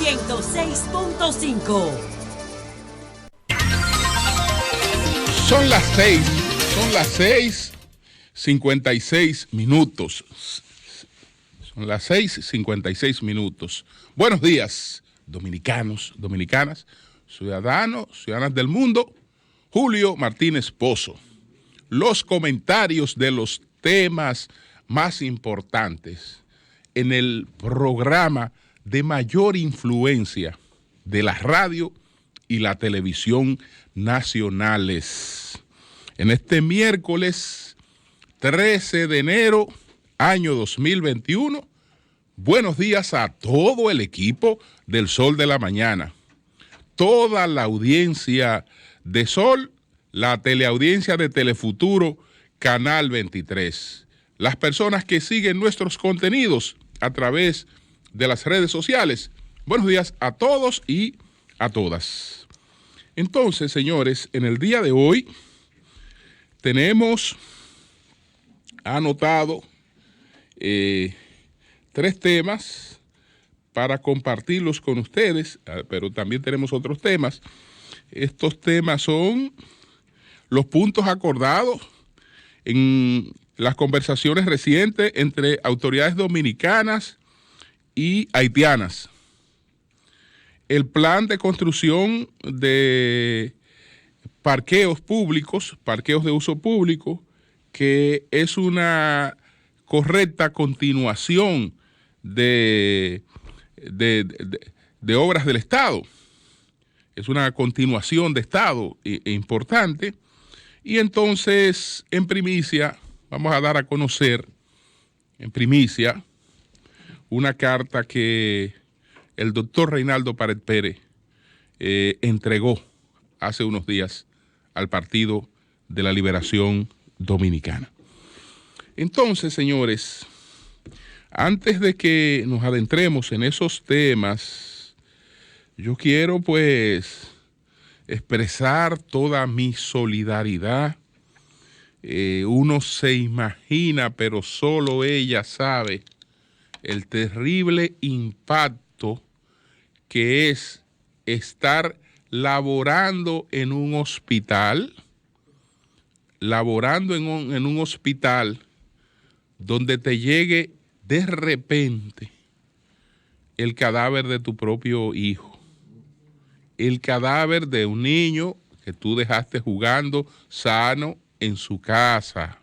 106.5. Son las 6:56 minutos. Son las 6:56 minutos. Buenos días, dominicanos, dominicanas, ciudadanos, ciudadanas del mundo. Julio Martínez Pozo. Los comentarios de los temas más importantes en el programa de mayor influencia de la radio y la televisión nacionales. En este miércoles 13 de enero, año 2021, buenos días a todo el equipo del Sol de la Mañana, toda la audiencia de Sol, la teleaudiencia de Telefuturo, Canal 23, las personas que siguen nuestros contenidos a través de las redes sociales. Buenos días a todos y a todas. Entonces, señores, en el día de hoy tenemos anotado 3 temas para compartirlos con ustedes, pero también tenemos otros temas. Estos temas son los puntos acordados en las conversaciones recientes entre autoridades dominicanas y haitianas. El plan de construcción de parqueos públicos, parqueos de uso público, que es una correcta continuación de obras del Estado. Es una continuación de Estado importante. Y entonces, en primicia, vamos a dar a conocer, en primicia, una carta que el doctor Reinaldo Pared Pérez entregó hace unos días al Partido de la Liberación Dominicana. Entonces, señores, antes de que nos adentremos en esos temas, yo quiero pues expresar toda mi solidaridad. Uno se imagina, pero solo ella sabe el terrible impacto que es estar laborando en un hospital, donde te llegue de repente el cadáver de tu propio hijo, el cadáver de un niño que tú dejaste jugando sano en su casa,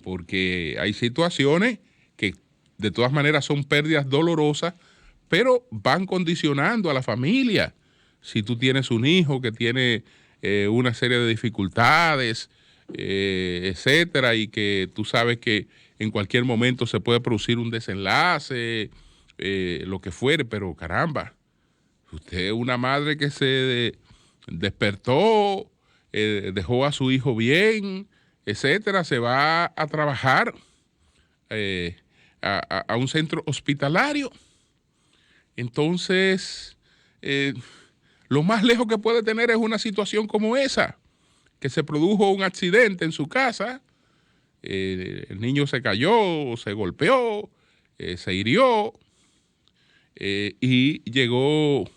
porque hay situaciones que de todas maneras son pérdidas dolorosas, pero van condicionando a la familia. Si tú tienes un hijo que tiene una serie de dificultades, etcétera, y que tú sabes que en cualquier momento se puede producir un desenlace, lo que fuere, pero caramba, usted es una madre que se despertó, dejó a su hijo bien, etcétera, se va a trabajar a un centro hospitalario. Entonces, lo más lejos que puede tener es una situación como esa, que se produjo un accidente en su casa, el niño se cayó, se golpeó, se hirió, y llegó,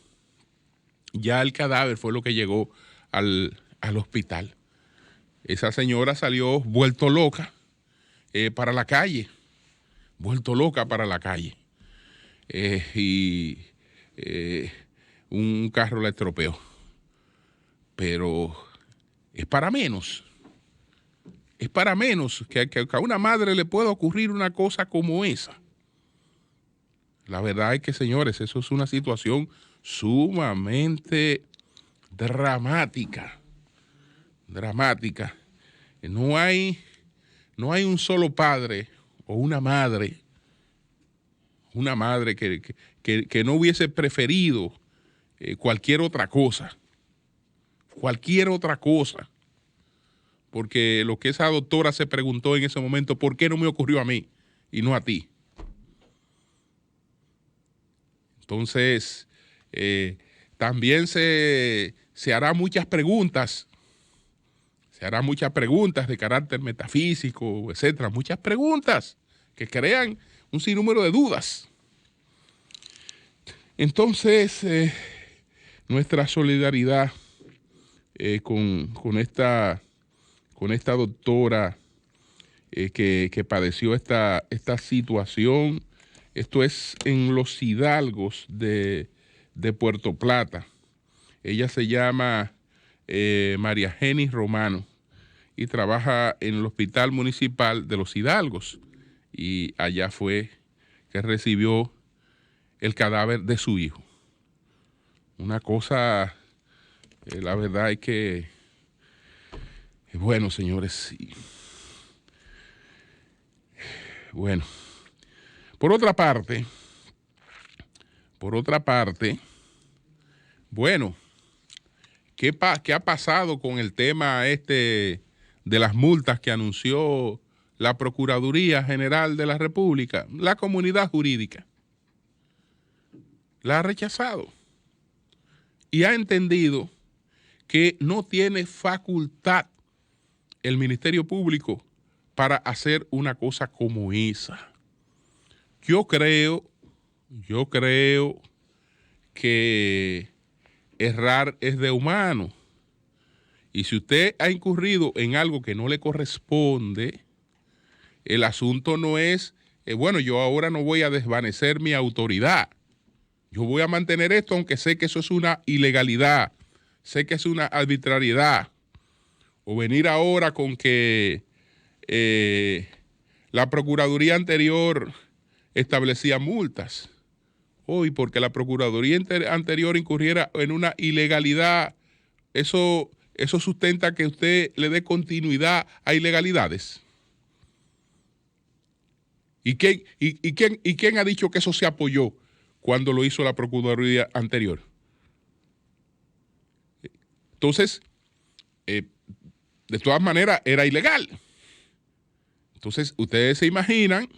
ya el cadáver fue lo que llegó al hospital. Esa señora salió vuelto loca para la calle, y un carro la estropeó. Pero es para menos que a una madre le pueda ocurrir una cosa como esa. La verdad es que, señores, eso es una situación sumamente dramática. No hay un solo padre o una madre que no hubiese preferido cualquier otra cosa, porque lo que esa doctora se preguntó en ese momento, ¿por qué no me ocurrió a mí y no a ti? Entonces, también se hará muchas preguntas, de carácter metafísico, etcétera, muchas preguntas que crean un sinnúmero de dudas. Entonces, nuestra solidaridad con esta doctora que padeció esta situación. Esto es en Los Hidalgos de Puerto Plata. Ella se llama María Genis Romano y trabaja en el Hospital Municipal de Los Hidalgos. Y allá fue que recibió el cadáver de su hijo. Una cosa, la verdad es que, bueno, señores, sí. Bueno, por otra parte, bueno, ¿qué ha pasado con el tema de las multas que anunció la Procuraduría General de la República? La comunidad jurídica la ha rechazado y ha entendido que no tiene facultad el Ministerio Público para hacer una cosa como esa. Yo creo que errar es de humano. Y si usted ha incurrido en algo que no le corresponde, el asunto no es, bueno, yo ahora no voy a desvanecer mi autoridad. Yo voy a mantener esto, aunque sé que eso es una ilegalidad, sé que es una arbitrariedad. O venir ahora con que la Procuraduría anterior establecía multas. Hoy, porque la Procuraduría anterior incurriera en una ilegalidad, eso sustenta que usted le dé continuidad a ilegalidades. ¿Y quién ha dicho que eso se apoyó cuando lo hizo la Procuraduría anterior? Entonces, de todas maneras, era ilegal. Entonces, ustedes se imaginan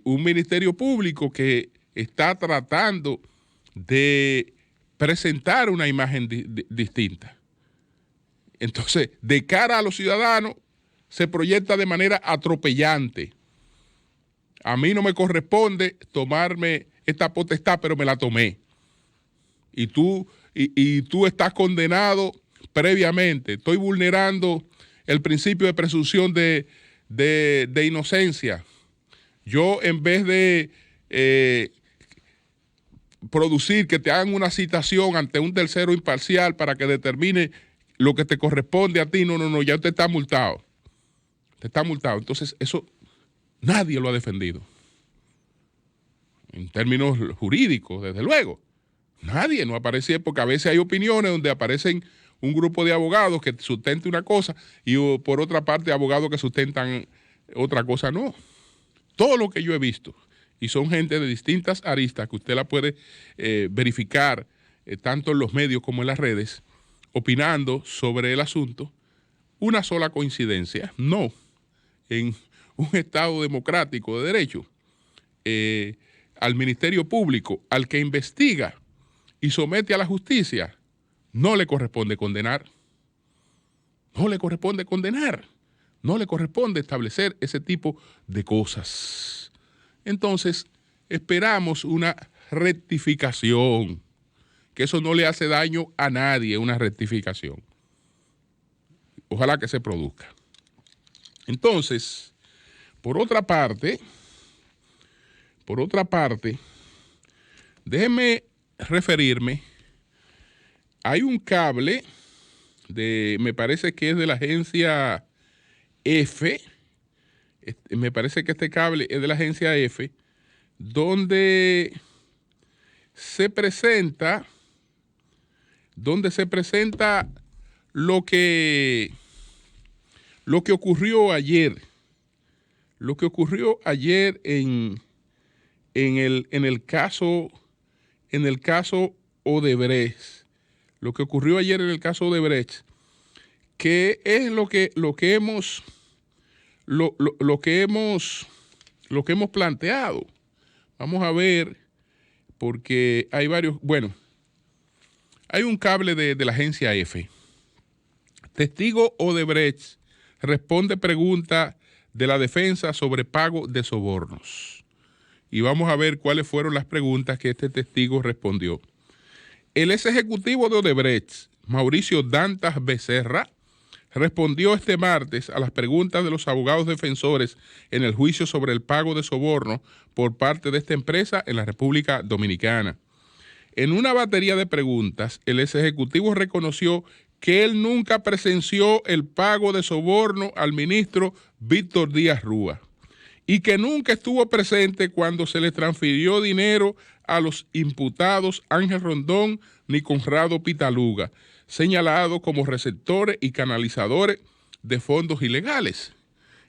un ministerio público que está tratando de presentar una imagen distinta. Entonces, de cara a los ciudadanos, se proyecta de manera atropellante. A mí no me corresponde tomarme esta potestad, pero me la tomé. Y tú estás condenado previamente. Estoy vulnerando el principio de presunción de inocencia. Yo, en vez de producir que te hagan una citación ante un tercero imparcial para que determine lo que te corresponde a ti, no, ya usted está multado. Usted está multado. Entonces, eso nadie lo ha defendido. En términos jurídicos, desde luego. Nadie no aparece, porque a veces hay opiniones donde aparecen un grupo de abogados que sustentan una cosa y por otra parte abogados que sustentan otra cosa. No. Todo lo que yo he visto, y son gente de distintas aristas que usted la puede verificar tanto en los medios como en las redes, opinando sobre el asunto, una sola coincidencia. No, en un Estado democrático de derecho, al Ministerio Público, al que investiga y somete a la justicia, no le corresponde condenar. No le corresponde condenar. No le corresponde establecer ese tipo de cosas. Entonces, esperamos una rectificación, que eso no le hace daño a nadie, una rectificación. Ojalá que se produzca. Entonces, por otra parte, déjeme referirme, hay un cable me parece que es de la agencia F, me parece que este cable es de la agencia F, donde se presenta lo que ocurrió ayer. Lo que ocurrió ayer en el caso Odebrecht. Lo que ocurrió ayer en el caso Odebrecht, que es lo que hemos planteado. Vamos a ver, porque hay varios, bueno, hay un cable de la agencia F. Testigo Odebrecht responde pregunta de la defensa sobre pago de sobornos. y vamos a ver cuáles fueron las preguntas que este testigo respondió. El ex ejecutivo de Odebrecht, Mauricio Dantas Becerra, respondió este martes a las preguntas de los abogados defensores en el juicio sobre el pago de soborno por parte de esta empresa en la República Dominicana. En una batería de preguntas, el ex ejecutivo reconoció que él nunca presenció el pago de soborno al ministro Víctor Díaz Rúa y que nunca estuvo presente cuando se le transfirió dinero a los imputados Ángel Rondón ni Conrado Pitaluga, señalados como receptores y canalizadores de fondos ilegales.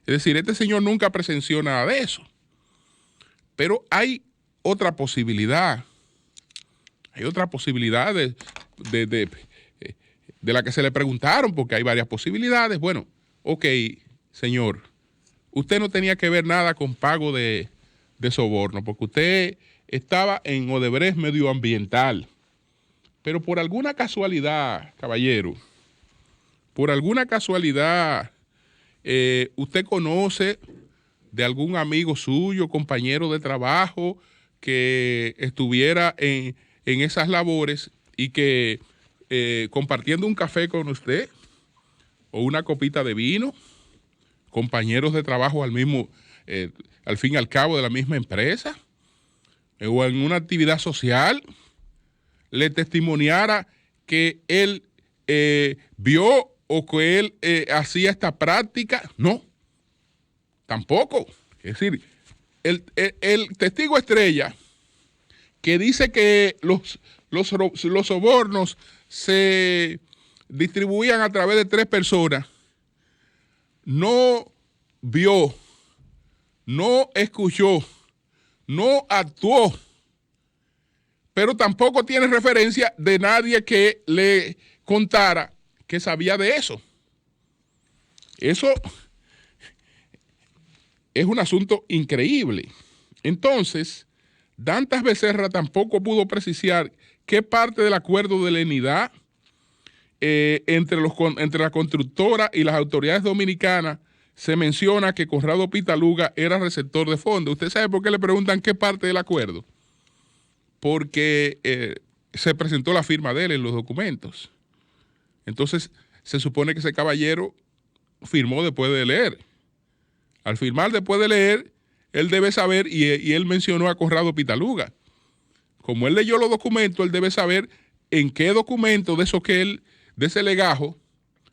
Es decir, este señor nunca presenció nada de eso. Pero hay otra posibilidad. Hay otra posibilidad de la que se le preguntaron, porque hay varias posibilidades. Bueno, ok, señor, usted no tenía que ver nada con pago de soborno, porque usted estaba en Odebrecht Medioambiental. Pero por alguna casualidad, caballero, por alguna casualidad, usted conoce de algún amigo suyo, compañero de trabajo, que estuviera en esas labores y que compartiendo un café con usted o una copita de vino, compañeros de trabajo al fin y al cabo de la misma empresa, o en una actividad social, le testimoniara que él vio o que él hacía esta práctica. No, tampoco. Es decir, el testigo estrella que dice que los sobornos se distribuían a través de 3 personas, no vio, no escuchó, no actuó, pero tampoco tiene referencia de nadie que le contara que sabía de eso. Eso es un asunto increíble. Entonces, Dantas Becerra tampoco pudo precisar qué parte del acuerdo de lenidad entre la constructora y las autoridades dominicanas se menciona que Conrado Pitaluga era receptor de fondos. ¿Usted sabe por qué le preguntan qué parte del acuerdo? Porque se presentó la firma de él en los documentos. Entonces, se supone que ese caballero firmó después de leer. Al firmar después de leer, él debe saber, y él mencionó a Conrado Pitaluga. Como él leyó los documentos, él debe saber en qué documento de ese legajo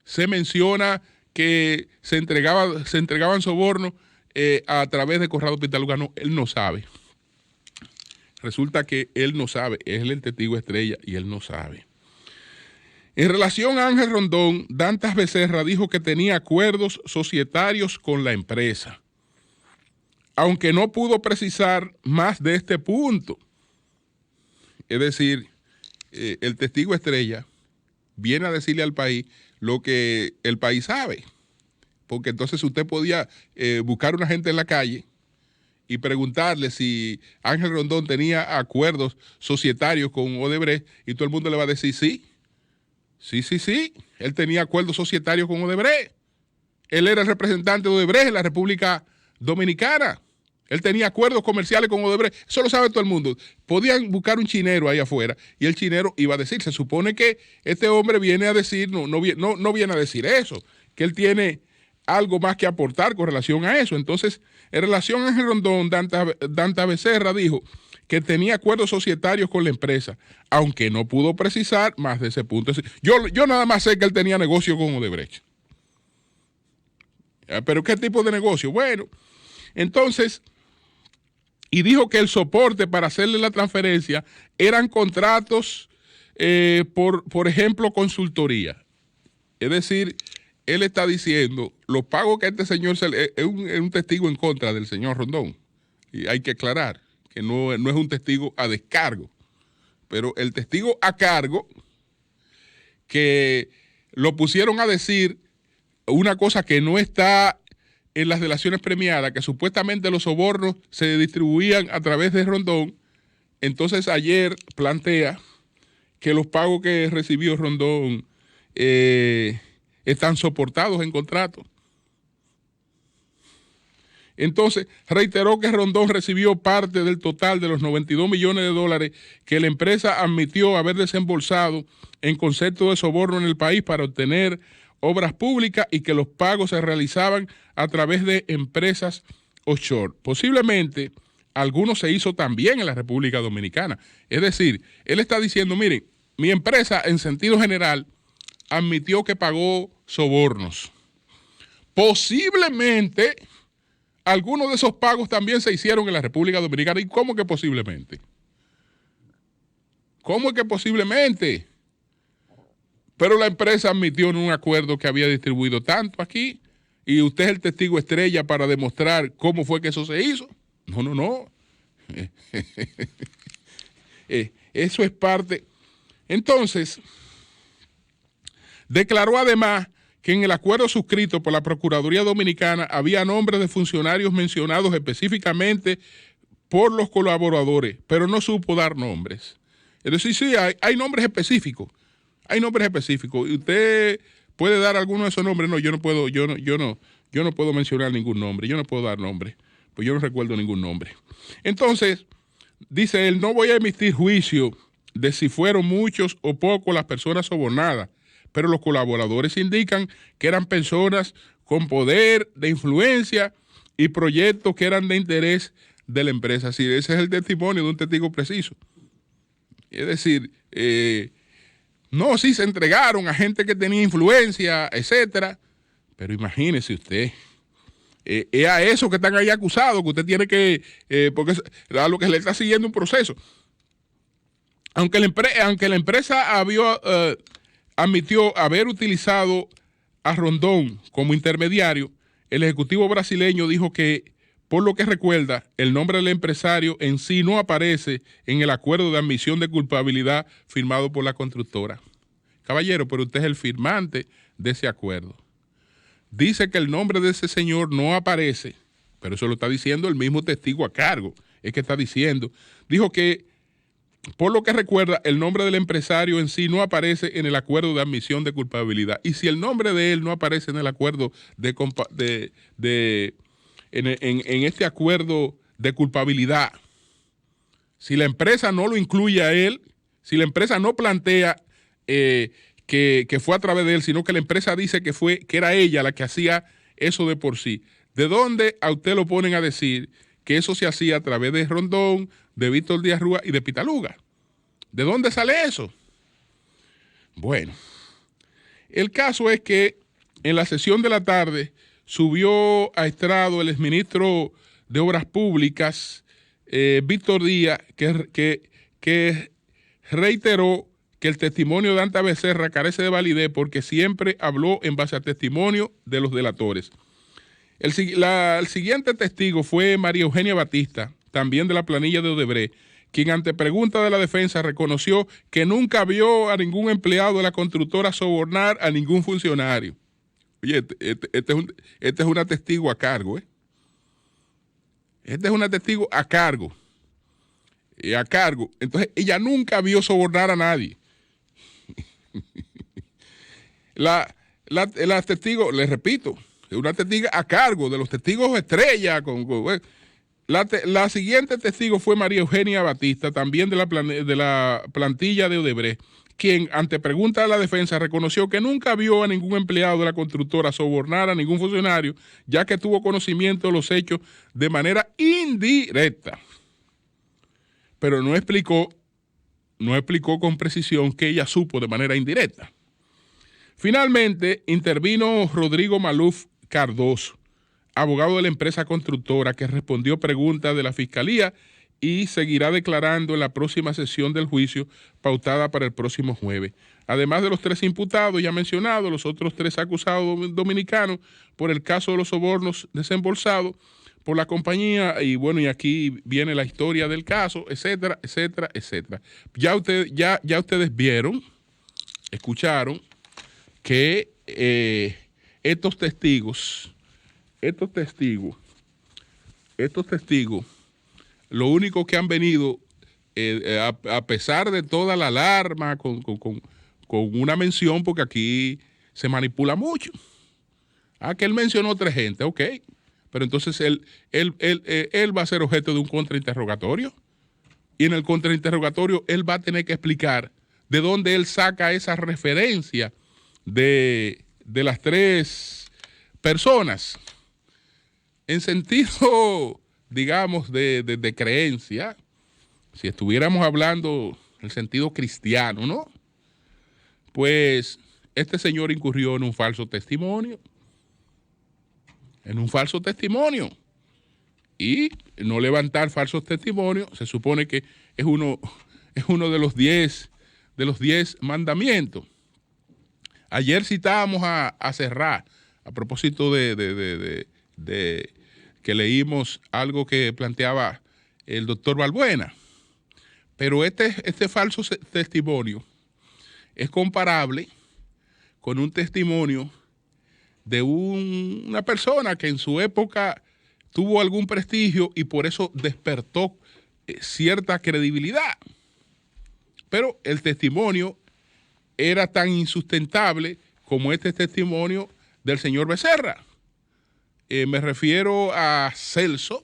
se menciona que se entregaban sobornos a través de Conrado Pitaluga. No, él no sabe. Resulta que él no sabe, es el testigo estrella y él no sabe. En relación a Ángel Rondón, Dantas Becerra dijo que tenía acuerdos societarios con la empresa, aunque no pudo precisar más de este punto. Es decir, el testigo estrella viene a decirle al país lo que el país sabe, porque entonces usted podía buscar a una gente en la calle y preguntarle si Ángel Rondón tenía acuerdos societarios con Odebrecht y todo el mundo le va a decir sí. Sí, él tenía acuerdos societarios con Odebrecht. Él era el representante de Odebrecht en la República Dominicana. Él tenía acuerdos comerciales con Odebrecht. Eso lo sabe todo el mundo. Podían buscar un chinero ahí afuera y el chinero iba a decir. Se supone que este hombre viene a decir, no viene a decir eso, que él tiene algo más que aportar con relación a eso. Entonces, en relación a Ángel Rondón, Dantas Becerra dijo que tenía acuerdos societarios con la empresa, aunque no pudo precisar más de ese punto. Yo nada más sé que él tenía negocio con Odebrecht. ¿Pero qué tipo de negocio? Bueno, entonces, y dijo que el soporte para hacerle la transferencia eran contratos, por ejemplo, consultoría. Es decir, él está diciendo, los pagos que este señor, es un testigo en contra del señor Rondón, y hay que aclarar que no es un testigo a descargo, pero el testigo a cargo que lo pusieron a decir una cosa que no está en las delaciones premiadas, que supuestamente los sobornos se distribuían a través de Rondón. Entonces ayer plantea que los pagos que recibió Rondón están soportados en contrato. Entonces, reiteró que Rondón recibió parte del total de los 92 millones de dólares que la empresa admitió haber desembolsado en concepto de soborno en el país para obtener obras públicas y que los pagos se realizaban a través de empresas offshore. Posiblemente algunos se hizo también en la República Dominicana. Es decir, él está diciendo, miren, mi empresa en sentido general admitió que pagó sobornos. Posiblemente algunos de esos pagos también se hicieron en la República Dominicana. ¿Y cómo que posiblemente? ¿Cómo es que posiblemente? Pero la empresa admitió en un acuerdo que había distribuido tanto aquí y usted es el testigo estrella para demostrar cómo fue que eso se hizo. No. Eso es parte. Entonces, declaró además que en el acuerdo suscrito por la Procuraduría Dominicana había nombres de funcionarios mencionados específicamente por los colaboradores, pero no supo dar nombres. Es decir, sí, hay nombres específicos. Hay nombres específicos. Y usted puede dar alguno de esos nombres. No, yo no puedo mencionar ningún nombre. Yo no puedo dar nombre. Pues yo no recuerdo ningún nombre. Entonces, dice él, no voy a emitir juicio de si fueron muchos o pocos las personas sobornadas, pero los colaboradores indican que eran personas con poder, de influencia y proyectos que eran de interés de la empresa. Así, ese es el testimonio de un testigo preciso. Es decir, no, sí se entregaron a gente que tenía influencia, etcétera, pero imagínese usted, es a eso que están ahí acusados, que usted tiene que, porque es a lo que le está siguiendo un proceso. Aunque la empresa admitió haber utilizado a Rondón como intermediario, el ejecutivo brasileño dijo que, por lo que recuerda, el nombre del empresario en sí no aparece en el acuerdo de admisión de culpabilidad firmado por la constructora. Caballero, pero usted es el firmante de ese acuerdo. Dice que el nombre de ese señor no aparece, pero eso lo está diciendo el mismo testigo a cargo. Es que está diciendo, dijo que, por lo que recuerda, el nombre del empresario en sí no aparece en el acuerdo de admisión de culpabilidad. Y si el nombre de él no aparece en el acuerdo en este acuerdo de culpabilidad, si la empresa no lo incluye a él, si la empresa no plantea que fue a través de él, sino que la empresa dice que era ella la que hacía eso de por sí, ¿de dónde a usted lo ponen a decir que eso se hacía a través de Rondón, de Víctor Díaz Rúa y de Pitaluga? ¿De dónde sale eso? Bueno, el caso es que en la sesión de la tarde subió a estrado el exministro de Obras Públicas, Víctor Díaz, que reiteró que el testimonio de Anta Becerra carece de validez porque siempre habló en base al testimonio de los delatores. El siguiente testigo fue María Eugenia Batista, también de la planilla de Odebrecht, quien ante pregunta de la defensa reconoció que nunca vio a ningún empleado de la constructora sobornar a ningún funcionario. Oye, este es una testigo a cargo, ¿eh? Este es una testigo a cargo. A cargo. Entonces, ella nunca vio sobornar a nadie. La testigo, le repito, es una testiga a cargo de los testigos estrella. La siguiente testigo fue María Eugenia Batista, también de la plantilla de Odebrecht, quien ante pregunta de la defensa reconoció que nunca vio a ningún empleado de la constructora sobornar a ningún funcionario, ya que tuvo conocimiento de los hechos de manera indirecta. Pero no explicó con precisión que ella supo de manera indirecta. Finalmente, intervino Rodrigo Maluf Cardoso, abogado de la empresa constructora, que respondió preguntas de la Fiscalía y seguirá declarando en la próxima sesión del juicio pautada para el próximo jueves. Además de los 3 imputados ya mencionados, los otros 3 acusados dominicanos por el caso de los sobornos desembolsados por la compañía, y bueno, y aquí viene la historia del caso, etcétera, etcétera, etcétera. Ya ustedes vieron, escucharon que estos testigos, lo único que han venido, a pesar de toda la alarma, con una mención, porque aquí se manipula mucho. Que él mencionó 3 gente, ok, pero entonces él va a ser objeto de un contrainterrogatorio. Y en el contrainterrogatorio él va a tener que explicar de dónde él saca esa referencia de las tres personas. En sentido, digamos, de creencia, si estuviéramos hablando en el sentido cristiano, ¿no? Pues este señor incurrió en un falso testimonio. Y no levantar falsos testimonios se supone que es uno de los 10 mandamientos. Ayer citábamos a Serrat a propósito de que leímos algo que planteaba el doctor Balbuena, pero este falso testimonio es comparable con un testimonio de una persona que en su época tuvo algún prestigio y por eso despertó cierta credibilidad. Pero el testimonio era tan insustentable como este testimonio del señor Becerra. Me refiero a Celso,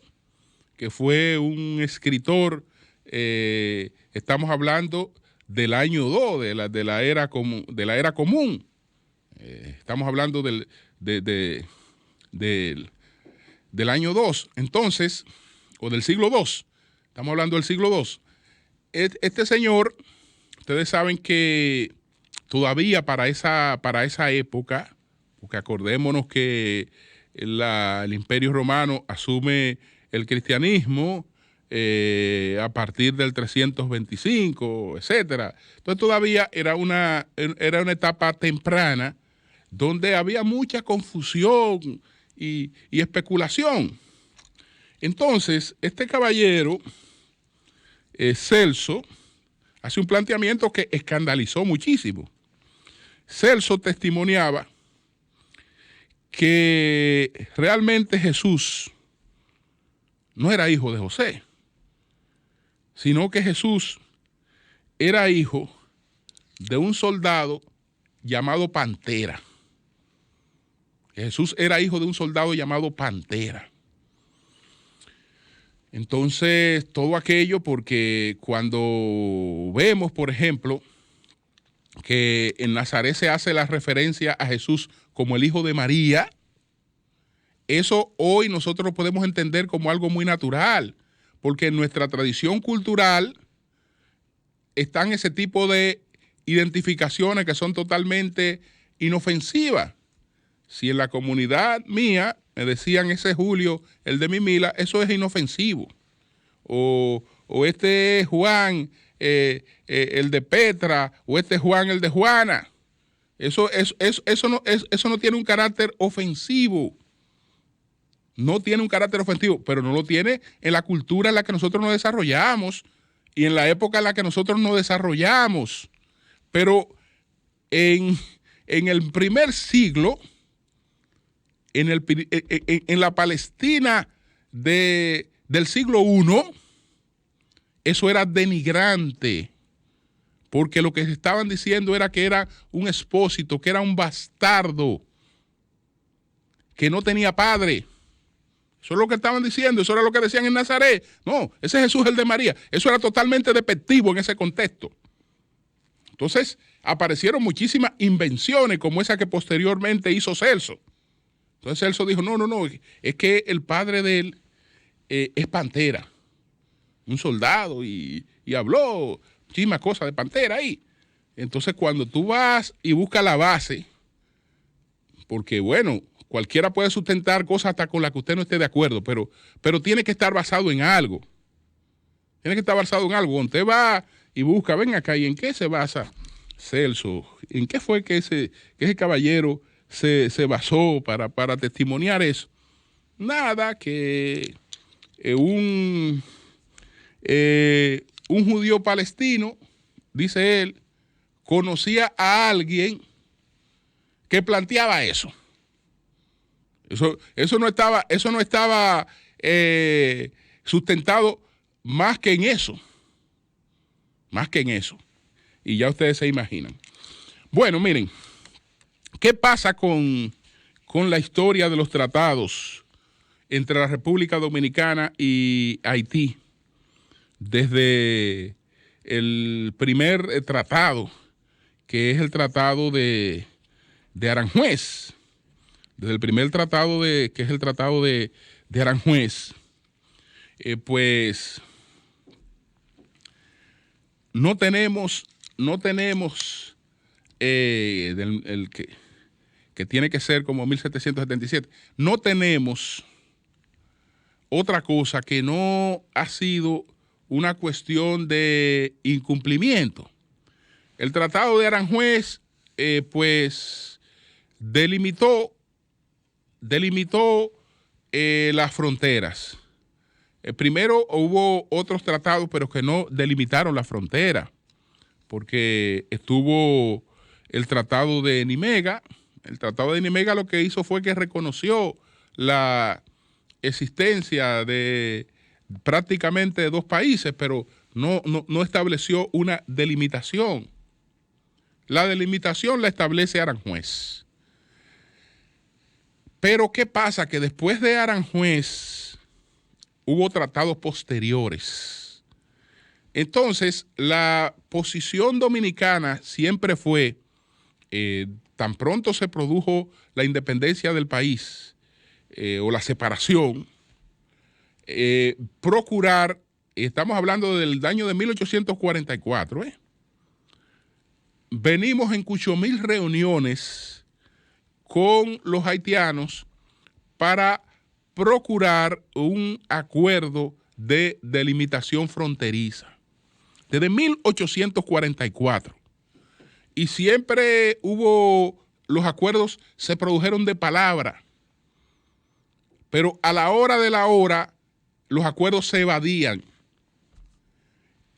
que fue un escritor, estamos hablando del año 2, de la era común. Estamos hablando del año 2, entonces, o del siglo 2. Estamos hablando del siglo 2. Este señor, ustedes saben que todavía para esa época, porque acordémonos que el Imperio Romano asume el cristianismo a partir del 325, etcétera. Entonces todavía era una etapa temprana donde había mucha confusión y especulación. Entonces, este caballero, Celso, hace un planteamiento que escandalizó muchísimo. Celso testimoniaba que realmente Jesús no era hijo de José, sino que Jesús era hijo de un soldado llamado Pantera. Jesús era hijo de un soldado llamado Pantera. Entonces, todo aquello porque cuando vemos, por ejemplo, que en Nazaret se hace la referencia a Jesús como el hijo de María, eso hoy nosotros lo podemos entender como algo muy natural, porque en nuestra tradición cultural están ese tipo de identificaciones que son totalmente inofensivas. Si en la comunidad mía me decían ese Julio, el de Mimila, eso es inofensivo. O este es Juan, el de Petra, o este es Juan, el de Juana. Eso no tiene un carácter ofensivo. No tiene un carácter ofensivo, pero no lo tiene en la cultura en la que nosotros nos desarrollamos y en la época en la que nosotros nos desarrollamos. Pero en el primer siglo, en la Palestina del siglo I, eso era denigrante, porque lo que estaban diciendo era que era un expósito, que era un bastardo, que no tenía padre. Eso es lo que estaban diciendo, eso era lo que decían en Nazaret. No, ese es Jesús el de María. Eso era totalmente despectivo en ese contexto. Entonces, aparecieron muchísimas invenciones como esa que posteriormente hizo Celso. Entonces Celso dijo, no, es que el padre de él es Pantera, un soldado, y habló muchísimas cosas de Pantera ahí. Entonces cuando tú vas y buscas la base, porque bueno, cualquiera puede sustentar cosas hasta con las que usted no esté de acuerdo, pero tiene que estar basado en algo. Tiene que estar basado en algo. Cuando usted va y busca, ven acá, ¿y en qué se basa Celso? ¿En qué fue que ese caballero se basó para testimoniar eso? Nada, que un judío palestino, dice él, conocía a alguien que planteaba eso. Eso no estaba sustentado más que en eso. Más que en eso. Y ya ustedes se imaginan. Bueno, miren, ¿qué pasa con la historia de los tratados entre la República Dominicana y Haití desde el primer tratado, que es el Tratado de Aranjuez, desde el primer tratado que es el Tratado de Aranjuez, pues no tenemos el que tiene que ser como 1777, no tenemos otra cosa que no ha sido una cuestión de incumplimiento. El Tratado de Aranjuez, pues, delimitó las fronteras. Primero hubo otros tratados, pero que no delimitaron la frontera, porque estuvo el Tratado de Nimega. El Tratado de Nimega lo que hizo fue que reconoció la existencia de prácticamente dos países, pero no estableció una delimitación. La delimitación la establece Aranjuez. Pero ¿qué pasa? Que después de Aranjuez hubo tratados posteriores. Entonces, la posición dominicana siempre fue, tan pronto se produjo la independencia del país o la separación, procurar, estamos hablando del año de 1844, venimos en 8,000 reuniones con los haitianos para procurar un acuerdo de delimitación fronteriza desde 1844. Y siempre los acuerdos se produjeron de palabra, pero a la hora de la hora los acuerdos se evadían.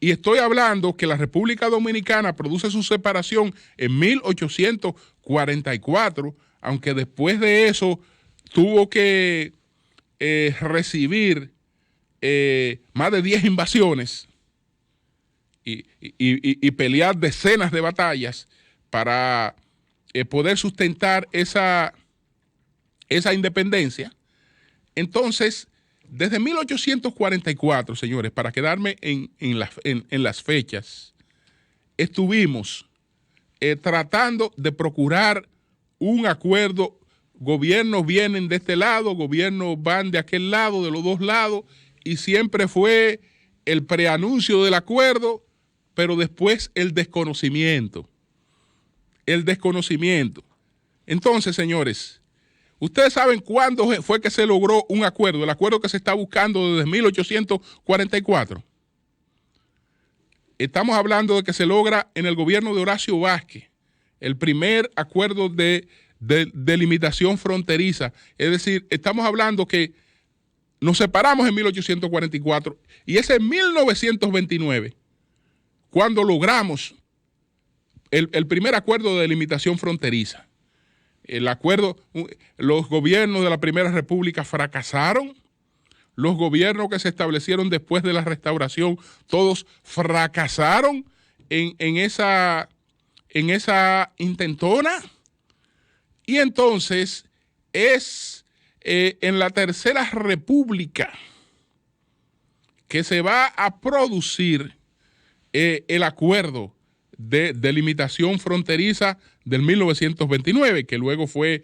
Y estoy hablando que la República Dominicana produce su separación en 1844, aunque después de eso tuvo que recibir más de 10 invasiones y pelear decenas de batallas para poder sustentar esa independencia. Entonces, desde 1844, señores, para quedarme en las fechas, estuvimos tratando de procurar un acuerdo. Gobiernos vienen de este lado, gobiernos van de aquel lado, de los dos lados, y siempre fue el preanuncio del acuerdo, pero después el desconocimiento. Entonces, señores, ustedes saben cuándo fue que se logró un acuerdo, el acuerdo que se está buscando desde 1844. Estamos hablando de que se logra en el gobierno de Horacio Vázquez, el primer acuerdo de delimitación fronteriza. Es decir, estamos hablando que nos separamos en 1844 y es en 1929 cuando logramos el primer acuerdo de delimitación fronteriza. El acuerdo, los gobiernos de la Primera República fracasaron, los gobiernos que se establecieron después de la Restauración, todos fracasaron en esa intentona. Y entonces es en la Tercera República que se va a producir el acuerdo de delimitación fronteriza del 1929, que luego fue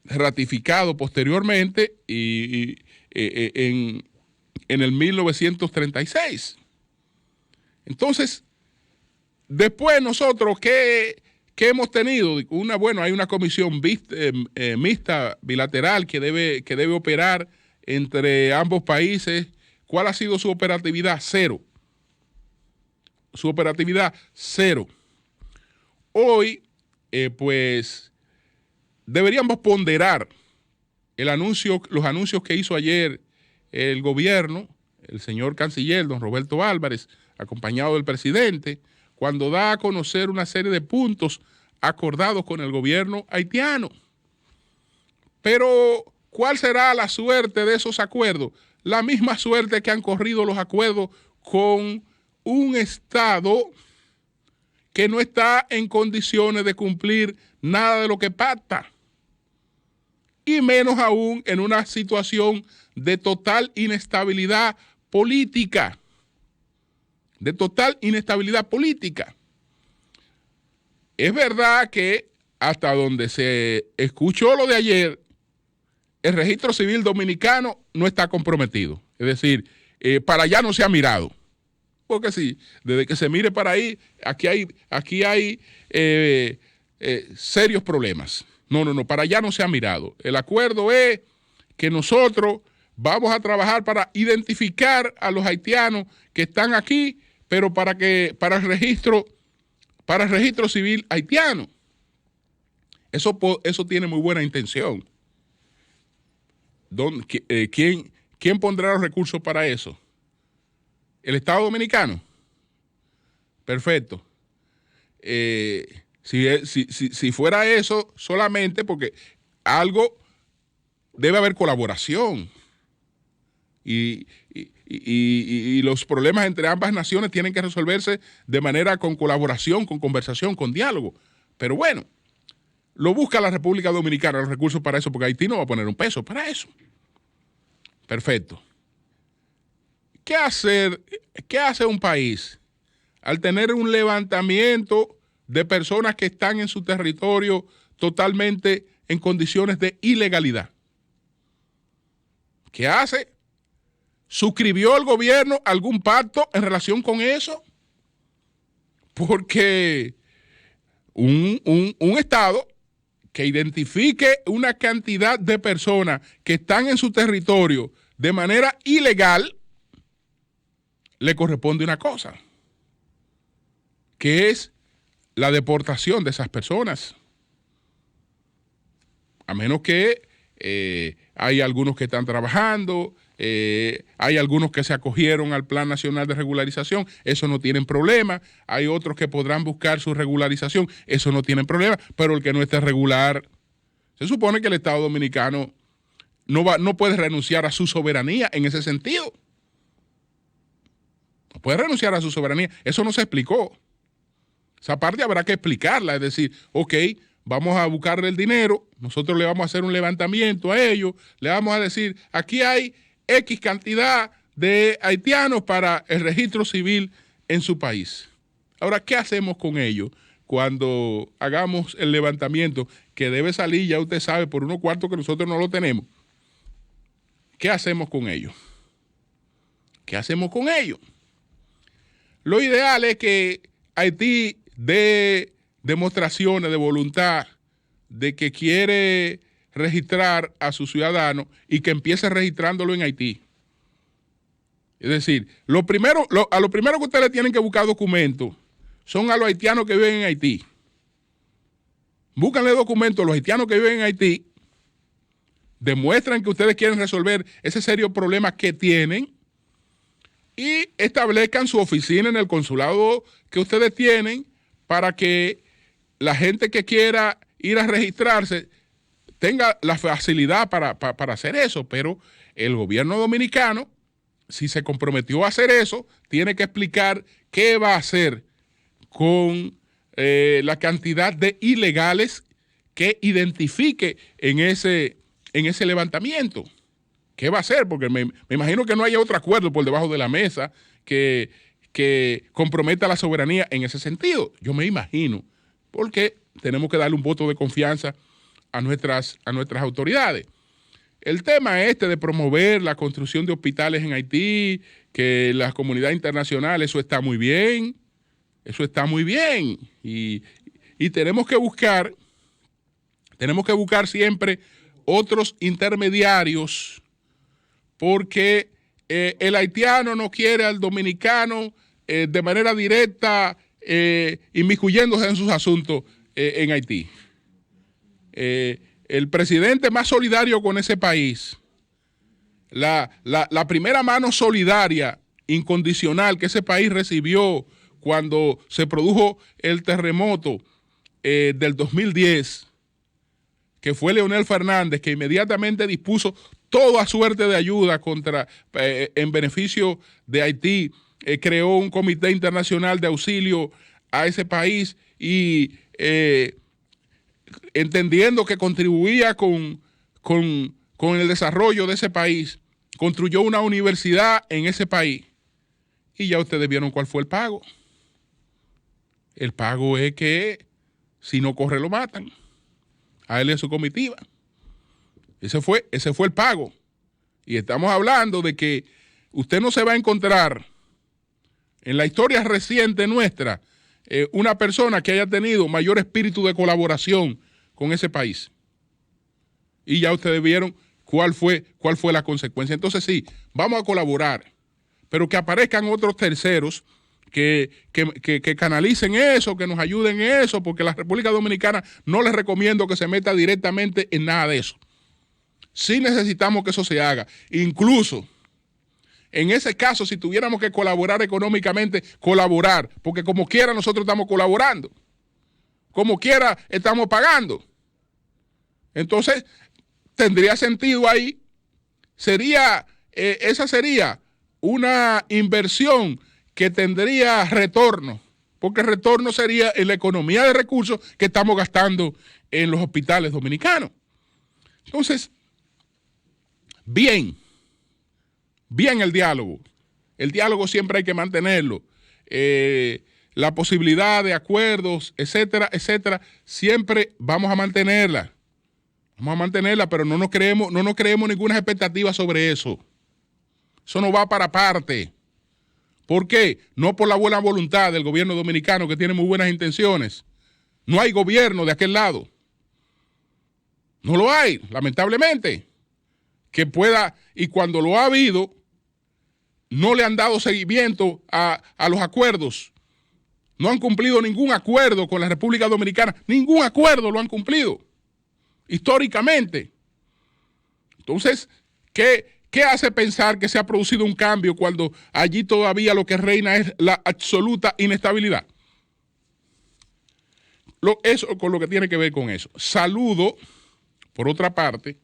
ratificado posteriormente y en el 1936. Entonces, después nosotros, ¿qué hemos tenido? Hay una comisión mixta bilateral que debe operar entre ambos países. ¿Cuál ha sido su operatividad? Cero. Su operatividad, cero. Hoy, pues, deberíamos ponderar los anuncios que hizo ayer el gobierno, el señor canciller, don Roberto Álvarez, acompañado del presidente, cuando da a conocer una serie de puntos acordados con el gobierno haitiano. Pero, ¿cuál será la suerte de esos acuerdos? La misma suerte que han corrido los acuerdos con un Estado que no está en condiciones de cumplir nada de lo que pacta. y menos aún en una situación de total inestabilidad política. De total inestabilidad política. Es verdad que hasta donde se escuchó lo de ayer, el registro civil dominicano no está comprometido. Es decir, para allá no se ha mirado. Porque sí, desde que se mire para ahí, aquí hay serios problemas. No, para allá no se ha mirado. El acuerdo es que nosotros vamos a trabajar para identificar a los haitianos que están aquí, pero para el registro civil haitiano. Eso tiene muy buena intención. ¿Quién pondrá los recursos para eso? ¿El Estado Dominicano? Perfecto. Si fuera eso solamente, porque algo debe haber colaboración y los problemas entre ambas naciones tienen que resolverse de manera con colaboración, con conversación, con diálogo. Pero bueno, lo busca la República Dominicana los recursos para eso, porque Haití no va a poner un peso para eso. Perfecto. ¿Qué hace un país al tener un levantamiento de personas que están en su territorio totalmente en condiciones de ilegalidad? ¿Qué hace? ¿Suscribió el gobierno algún pacto en relación con eso? Porque un Estado que identifique una cantidad de personas que están en su territorio de manera ilegal, le corresponde una cosa, que es la deportación de esas personas. A menos que hay algunos que están trabajando, hay algunos que se acogieron al Plan Nacional de Regularización, eso no tienen problema. Hay otros que podrán buscar su regularización, eso no tienen problema. Pero el que no esté regular, se supone que el Estado Dominicano no puede renunciar a su soberanía en ese sentido. No puede renunciar a su soberanía. Eso no se explicó. Esa parte habrá que explicarla, es decir, ok, vamos a buscarle el dinero, nosotros le vamos a hacer un levantamiento a ellos, le vamos a decir, aquí hay X cantidad de haitianos para el registro civil en su país. Ahora, ¿qué hacemos con ellos cuando hagamos el levantamiento que debe salir, ya usted sabe, por unos cuartos que nosotros no lo tenemos? ¿Qué hacemos con ellos? ¿Qué hacemos con ellos? Lo ideal es que Haití dé demostraciones de voluntad de que quiere registrar a sus ciudadanos y que empiece registrándolo en Haití. Es decir, a lo primero que ustedes tienen que buscar documentos son a los haitianos que viven en Haití. Búscanle documentos a los haitianos que viven en Haití, demuestran que ustedes quieren resolver ese serio problema que tienen y establezcan su oficina en el consulado que ustedes tienen para que la gente que quiera ir a registrarse tenga la facilidad para hacer eso. Pero el gobierno dominicano, si se comprometió a hacer eso, tiene que explicar qué va a hacer con la cantidad de ilegales que identifique en ese levantamiento. ¿Qué va a hacer? Porque me imagino que no haya otro acuerdo por debajo de la mesa que comprometa la soberanía en ese sentido. Yo me imagino, porque tenemos que darle un voto de confianza a nuestras autoridades. El tema de promover la construcción de hospitales en Haití, que la comunidad internacional, eso está muy bien. Eso está muy bien. Y tenemos que buscar siempre otros intermediarios, porque el haitiano no quiere al dominicano de manera directa inmiscuyéndose en sus asuntos en Haití. El presidente más solidario con ese país, la primera mano solidaria, incondicional que ese país recibió cuando se produjo el terremoto del 2010, que fue Leonel Fernández, que inmediatamente dispuso toda suerte de ayuda en beneficio de Haití, creó un comité internacional de auxilio a ese país y entendiendo que contribuía con con el desarrollo de ese país, construyó una universidad en ese país y ya ustedes vieron cuál fue el pago. El pago es que si no corre lo matan. A él y a su comitiva. Ese fue el pago. Y estamos hablando de que usted no se va a encontrar en la historia reciente nuestra una persona que haya tenido mayor espíritu de colaboración con ese país. Y ya ustedes vieron cuál fue la consecuencia. Entonces sí, vamos a colaborar, pero que aparezcan otros terceros que canalicen eso, que nos ayuden en eso, porque la República Dominicana no les recomiendo que se meta directamente en nada de eso. Sí necesitamos que eso se haga. Incluso, en ese caso, si tuviéramos que colaborar económicamente, colaborar, porque como quiera nosotros estamos colaborando. Como quiera estamos pagando. Entonces, tendría sentido ahí. Esa sería una inversión que tendría retorno, porque el retorno sería en la economía de recursos que estamos gastando en los hospitales dominicanos. Entonces, bien el diálogo. El diálogo siempre hay que mantenerlo. La posibilidad de acuerdos, etcétera, etcétera, siempre vamos a mantenerla. Vamos a mantenerla, pero no nos creemos ninguna expectativa sobre eso. Eso no va para parte. ¿Por qué? No por la buena voluntad del gobierno dominicano, que tiene muy buenas intenciones. No hay gobierno de aquel lado. No lo hay, lamentablemente. Que pueda, y cuando lo ha habido, no le han dado seguimiento a los acuerdos. No han cumplido ningún acuerdo con la República Dominicana. Ningún acuerdo lo han cumplido. Históricamente. Entonces, ¿qué hace pensar que se ha producido un cambio cuando allí todavía lo que reina es la absoluta inestabilidad? Eso con lo que tiene que ver con eso. Saludo, por otra parte,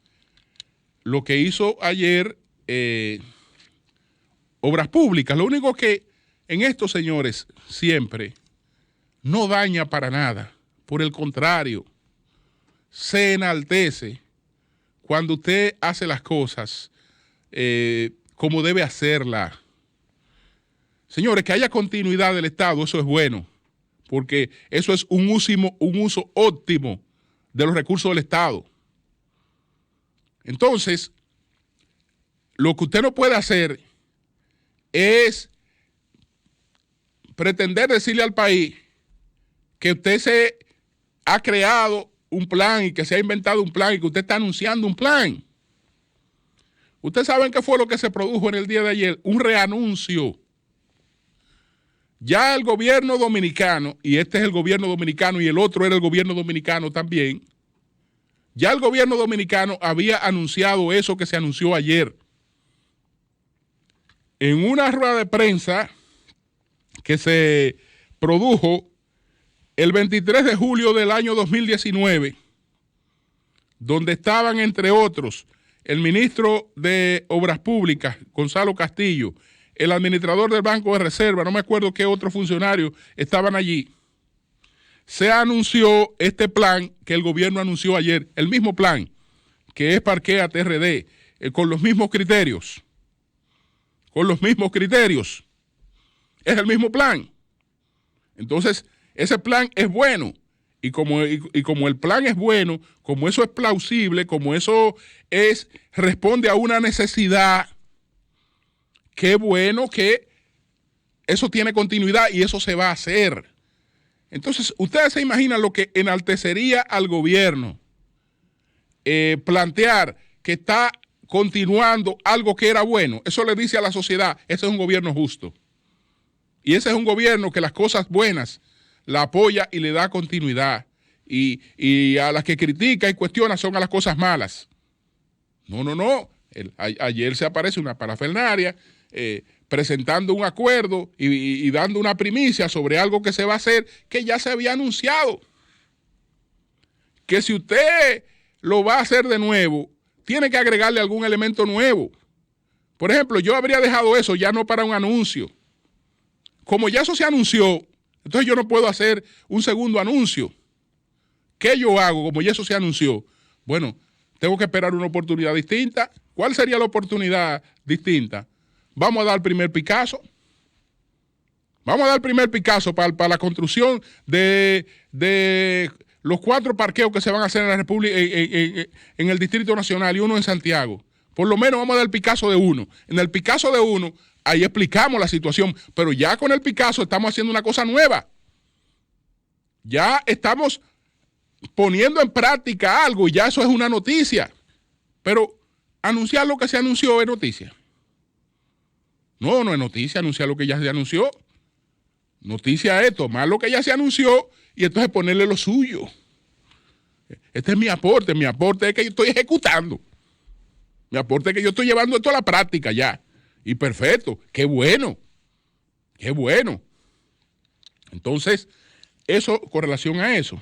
lo que hizo ayer Obras Públicas. Lo único que en esto, señores, siempre no daña para nada. Por el contrario, se enaltece cuando usted hace las cosas como debe hacerla. Señores, que haya continuidad del Estado, eso es bueno, porque eso es un uso óptimo de los recursos del Estado. Entonces, lo que usted no puede hacer es pretender decirle al país que usted se ha creado un plan y que se ha inventado un plan y que usted está anunciando un plan. Ustedes saben qué fue lo que se produjo en el día de ayer, un reanuncio. Ya el gobierno dominicano, y este es el gobierno dominicano y el otro era el gobierno dominicano también, ya el gobierno dominicano había anunciado eso que se anunció ayer. En una rueda de prensa que se produjo el 23 de julio del año 2019, donde estaban, entre otros, el ministro de Obras Públicas, Gonzalo Castillo, el administrador del Banco de Reserva, no me acuerdo qué otros funcionarios estaban allí, se anunció este plan que el gobierno anunció ayer, el mismo plan, que es Parquea TRD, con los mismos criterios. Con los mismos criterios. Es el mismo plan. Entonces, ese plan es bueno. Y como el plan es bueno, como eso es plausible, como eso responde a una necesidad, qué bueno que eso tiene continuidad y eso se va a hacer. Entonces, ustedes se imaginan lo que enaltecería al gobierno plantear que está continuando algo que era bueno. Eso le dice a la sociedad, ese es un gobierno justo. Y ese es un gobierno que las cosas buenas la apoya y le da continuidad. Y a las que critica y cuestiona son a las cosas malas. No. Ayer se aparece una parafernalia presentando un acuerdo y dando una primicia sobre algo que se va a hacer que ya se había anunciado. Que si usted lo va a hacer de nuevo, tiene que agregarle algún elemento nuevo. Por ejemplo, yo habría dejado eso ya no para un anuncio. Como ya eso se anunció, entonces yo no puedo hacer un segundo anuncio. ¿Qué yo hago como ya eso se anunció? Bueno, tengo que esperar una oportunidad distinta. ¿Cuál sería la oportunidad distinta? Vamos a dar el primer Picasso. Vamos a dar el primer Picasso para la construcción de los 4 parqueos que se van a hacer en la República, en el Distrito Nacional y uno en Santiago. Por lo menos vamos a dar el Picasso de uno. En el Picasso de uno, ahí explicamos la situación, pero ya con el Picasso estamos haciendo una cosa nueva. Ya estamos poniendo en práctica algo y ya eso es una noticia. Pero anunciar lo que se anunció es noticia. No, no es noticia anunciar lo que ya se anunció. Noticia es tomar lo que ya se anunció y entonces ponerle lo suyo. Este es mi aporte. Mi aporte es que yo estoy ejecutando. Mi aporte es que yo estoy llevando esto a la práctica ya. Y perfecto. Qué bueno. Qué bueno. Entonces, eso con relación a eso.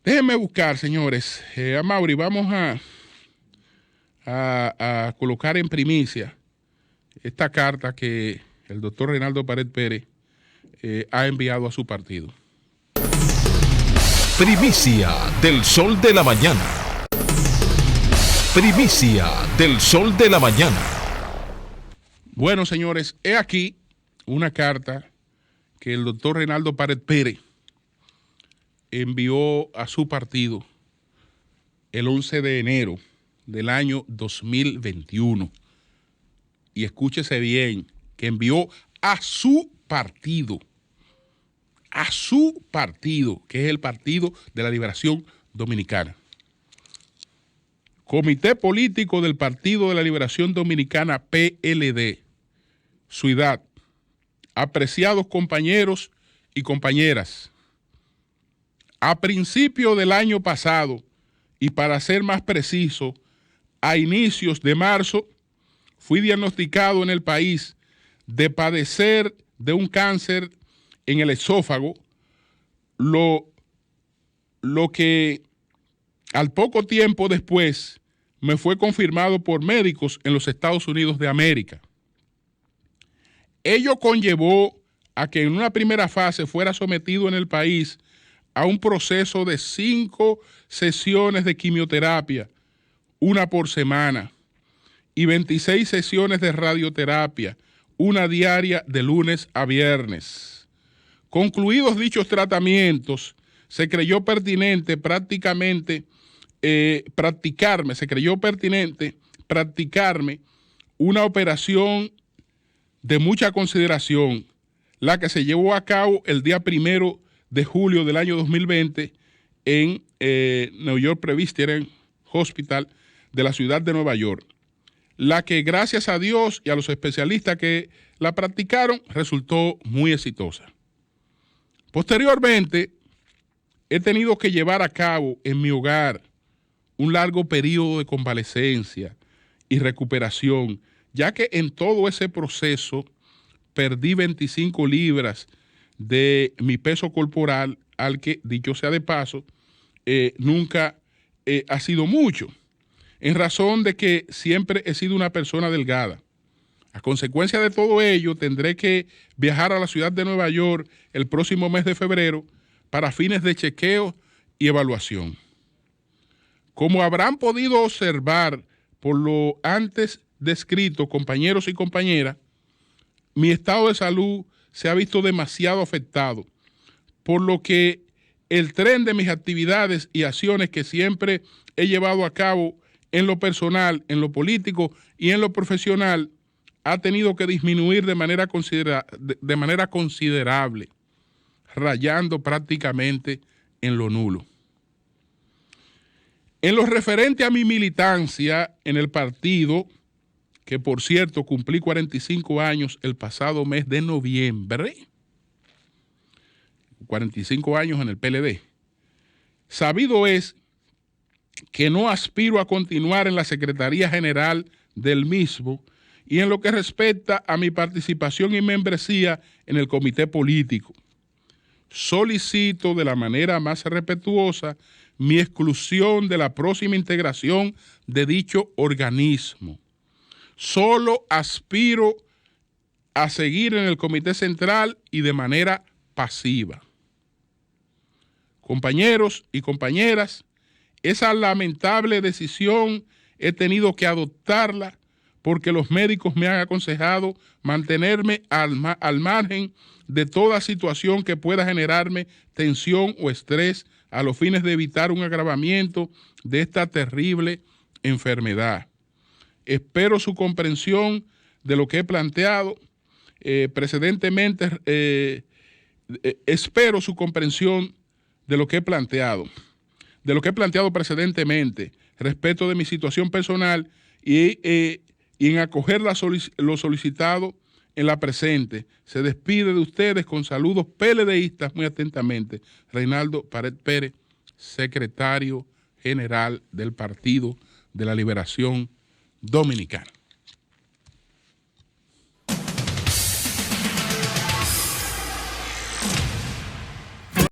Déjenme buscar, señores. A Mauri, vamos a colocar en primicia esta carta que el doctor Reinaldo Pared Pérez ha enviado a su partido. Primicia del Sol de la Mañana. Primicia del Sol de la Mañana. Bueno, señores, he aquí una carta que el doctor Reinaldo Pared Pérez envió a su partido el 11 de enero del año 2021. Y escúchese bien, que envió a su partido, que es el Partido de la Liberación Dominicana. Comité Político del Partido de la Liberación Dominicana, PLD. Ciudad. Apreciados compañeros y compañeras. A principio del año pasado, y para ser más preciso, a inicios de marzo, fui diagnosticado en el país de padecer de un cáncer en el esófago, lo que al poco tiempo después me fue confirmado por médicos en los Estados Unidos de América. Ello conllevó a que en una primera fase fuera sometido en el país a un proceso de 5 sesiones de quimioterapia, una por semana, y 26 sesiones de radioterapia, una diaria de lunes a viernes. Concluidos dichos tratamientos, se creyó pertinente practicarme una operación de mucha consideración, la que se llevó a cabo el día 1 de julio del año 2020 en New York Presbyterian Hospital de la ciudad de Nueva York, la que gracias a Dios y a los especialistas que la practicaron resultó muy exitosa. Posteriormente, he tenido que llevar a cabo en mi hogar un largo periodo de convalecencia y recuperación, ya que en todo ese proceso perdí 25 libras de mi peso corporal, al que, dicho sea de paso, nunca ha sido mucho, en razón de que siempre he sido una persona delgada. A consecuencia de todo ello, tendré que viajar a la ciudad de Nueva York el próximo mes de febrero para fines de chequeo y evaluación. Como habrán podido observar por lo antes descrito, compañeros y compañeras, mi estado de salud se ha visto demasiado afectado, por lo que el tren de mis actividades y acciones que siempre he llevado a cabo en lo personal, en lo político y en lo profesional ha tenido que disminuir de manera considerable, rayando prácticamente en lo nulo. En lo referente a mi militancia en el partido, que por cierto cumplí 45 años el pasado mes de noviembre, 45 años en el PLD, sabido es que no aspiro a continuar en la Secretaría General del mismo y en lo que respecta a mi participación y membresía en el comité político. Solicito de la manera más respetuosa mi exclusión de la próxima integración de dicho organismo. Solo aspiro a seguir en el comité central y de manera pasiva. Compañeros y compañeras, Esa lamentable decisión he tenido que adoptarla porque los médicos me han aconsejado mantenerme al margen de toda situación que pueda generarme tensión o estrés a los fines de evitar un agravamiento de esta terrible enfermedad. Espero su comprensión de lo que he planteado precedentemente. Espero su comprensión de lo que he planteado precedentemente respecto de mi situación personal y en acoger lo solicitado en la presente. Se despide de ustedes con saludos PLDistas, muy atentamente, Reinaldo Pared Pérez, secretario general del Partido de la Liberación Dominicana.